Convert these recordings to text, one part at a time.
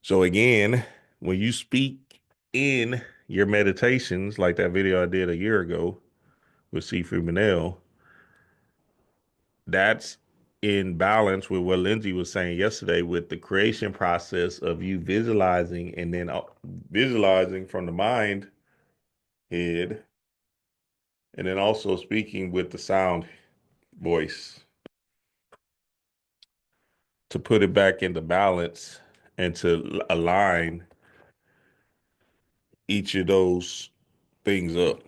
So again, when you speak in your meditations, like that video I did a year ago with Sifu Manel, that's in balance with what Lindsay was saying yesterday with the creation process of you visualizing and then visualizing from the mind head and then also speaking with the sound voice to put it back into balance and to align each of those things up.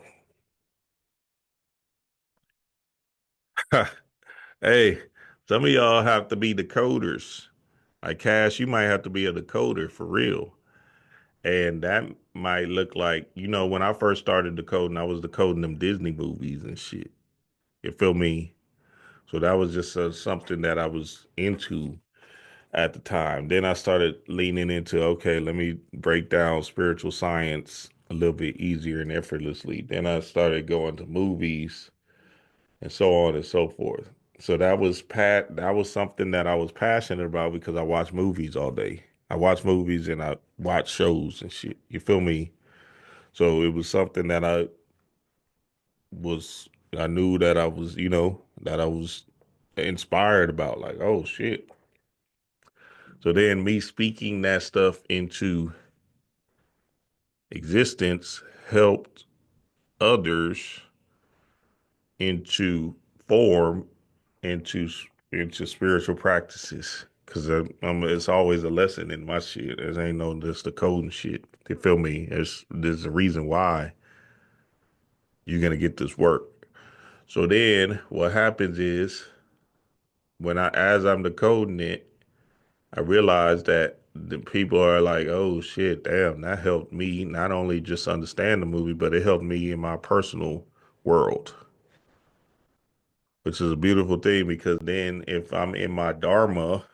Hey, some of y'all have to be decoders. Like Cash, you might have to be a decoder for real. And that might look like, when I first started decoding, I was decoding them Disney movies and shit. You feel me? So that was just something that I was into at the time. Then I started leaning into, okay, let me break down spiritual science a little bit easier and effortlessly. Then I started going to movies and so on and so forth. So that was something that I was passionate about because I watch movies all day. I watch movies and I watch shows and shit. You feel me? So it was something that I knew that that I was inspired about. Like, oh shit. So then me speaking that stuff into existence helped others into form into into spiritual practices because it's always a lesson in my shit. There ain't no just the code and shit. You feel me? There's a reason why you're gonna get this work. So then what happens is as I'm decoding it, I realize that the people are like, oh shit, damn, that helped me not only just understand the movie, but it helped me in my personal world, which is a beautiful thing because then if I'm in my Dharma,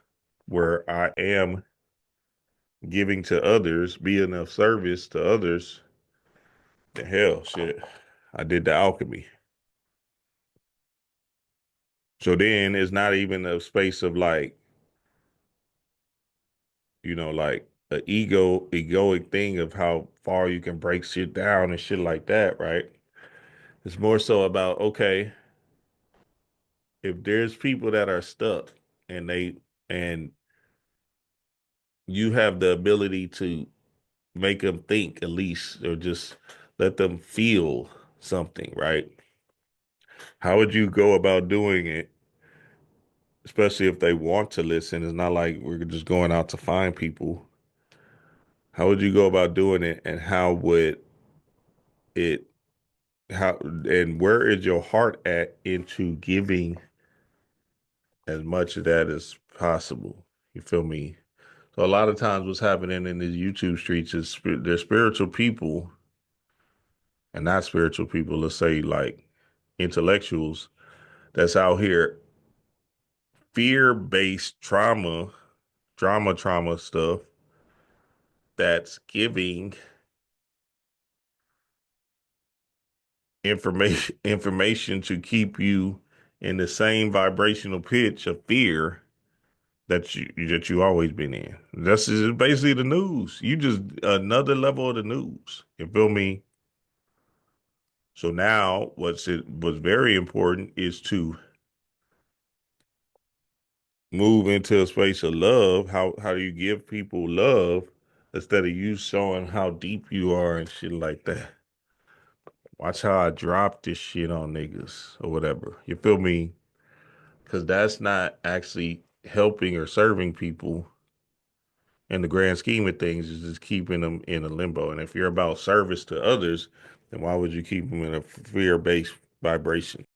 where I am giving to others, being of service to others, the hell, shit, I did the alchemy. So then it's not even a space of like, like an egoic thing of how far you can break shit down and shit like that, right? It's more so about, okay, if there's people that are stuck and and you have the ability to make them think at least, or just let them feel something, right? How would you go about doing it, especially if they want to listen? It's not like we're just going out to find people. How would you go about doing it, and it, how, and where is your heart at into giving as much of that as possible? You feel me? So a lot of times what's happening in these YouTube streets is there's spiritual people and not spiritual people, let's say like intellectuals that's out here fear-based trauma stuff that's giving information to keep you in the same vibrational pitch of fear that you always been in. That's just basically the news. You just another level of the news. You feel me? So now what's very important is to move into a space of love. How do you give people love instead of you showing how deep you are and shit like that? Watch how I drop this shit on niggas or whatever. You feel me? Because that's not actually helping or serving people in the grand scheme of things. It's just keeping them in a limbo. And if you're about service to others, then why would you keep them in a fear-based vibration?